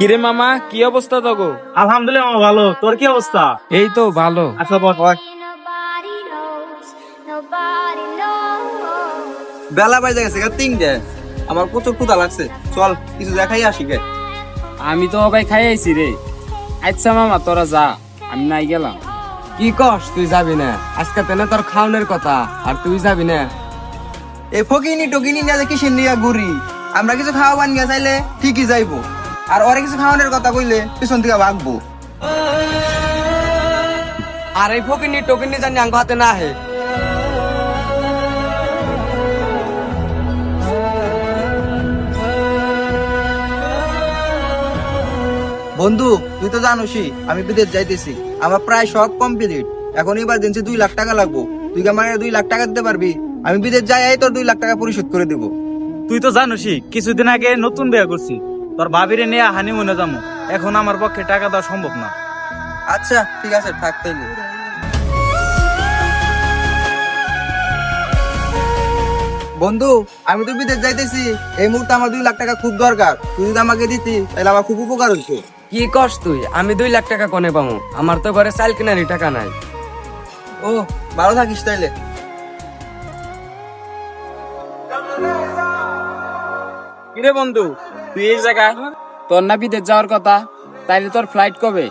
কিরে মামা, কি অবস্থা তগো? আলহামদুলিল্লাহ মামা, ভালো। তোর কি অবস্থা? এই তো ভালো। আচ্ছা বল। বেলা বাজে গেছে 3টে, আমার প্রচুর ক্ষুধা লাগছে। চল কিছু দেখাই আসি গে। আমি তো ভাই খাই আইছি রে। আচ্ছা মামা, তোরা যা, আমি নাই গেলাম। কি কস তুই যাবি না? আজকে তেনে তোর খাওনের কথা, আর তুই যাবি না? এই ফকিনি টকিনি নিয়ে কিসের নিয়ে ঘুরি? আমরা কিছু খাওয়া বানিয়ে চাইলে ঠিকই যাইবো, আর ওরে কিছু খাওয়ানোর কথা কইলে পিছন থেকে ভাগবো। আর এই ফকিনি টকিনি জানি আঙ্গ হাতে না হে। বন্ধু, তুই তো জানোসই আমি বিদেশ যাইতেছি। আমার প্রায় সব কমপ্লিট। এখন ইমার্জেন্সি 2 লাখ টাকা লাগবো। তুই কি আমার 2 লাখ টাকা দিতে পারবি? আমি বিদেশ যাই তোর 2 লাখ টাকা পরিশোধ করে দিব। তুই তো জানোসই কিছুদিন আগে নতুন বিয়ে করছি, তোর ভাবিরে নিয়ে হানিমুনে যাবো। এখন আমার পক্ষে টাকা দেওয়া সম্ভব না। আচ্ছা ঠিক আছে, থাক তাইলে। বন্ধু, আমি তো বিদেশ যাইতেছি। এই মুহূর্তে আমার 2 লাখ টাকা খুব দরকার। তুই যদি আমাকে দিতি তাহলে আমার খুব উপকার হইতো। কি কস তুই? আমি 2 লাখ টাকা কোনে পাবো? আমার তো ঘরে চাল কেনারই টাকা নাই। ও, ভালো থাকিস তাইলে। কিরে বন্ধু, তুই এই জায়গায়? তোর না বিদেশ যাওয়ার কথা, তাইলে তোর ফ্লাইট কবে?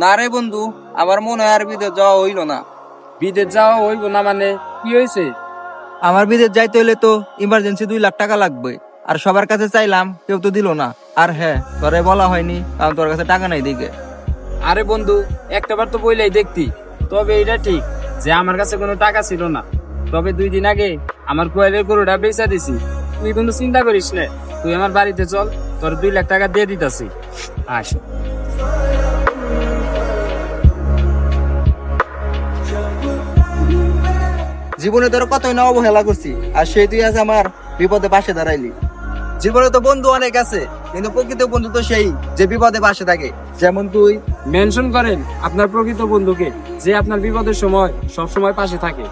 না রে বন্ধু, আমার মনে হয় আর বিদেশ যাওয়া হইল না। বিদেশ যাওয়া হইব না মানে কি হয়েছে? আমার বিদেশ যাইতে হলে তো ইমার্জেন্সি 2 লাখ টাকা লাগবে। আর সবার কাছে চাইলাম, কেউ তো দিল না। আর হ্যাঁ, তোরে বলা হয়নি কারণ তোর কাছে টাকা নাই দিকে। আরে বন্ধু, একটাবার তো বইলাই দেখতি। তবে এটা ঠিক যে আমার কাছে কোনো টাকা ছিল না। তবে 2 দিন আগে আমার কোয়েলের গরুটা বেচা দিছি। তুই কিন্তু চিন্তা করিস না, তুই আমার বাড়িতে চল, তোর 2 লাখ টাকা দিয়ে দিতাছি। আস। জীবনে তোর কতই না অবহেলা করছি, আর সেই তুই আজ আমার বিপদে পাশে দাঁড়াইলি। জীবনে তো বন্ধু অনেক আছে, কিন্তু প্রকৃত বন্ধু তো সেই যে বিপদে পাশে থাকে, যেমন তুই। মেনশন করেন আপনার প্রকৃত বন্ধুকে, যে আপনার বিপদের সময় সব সময় পাশে থাকে।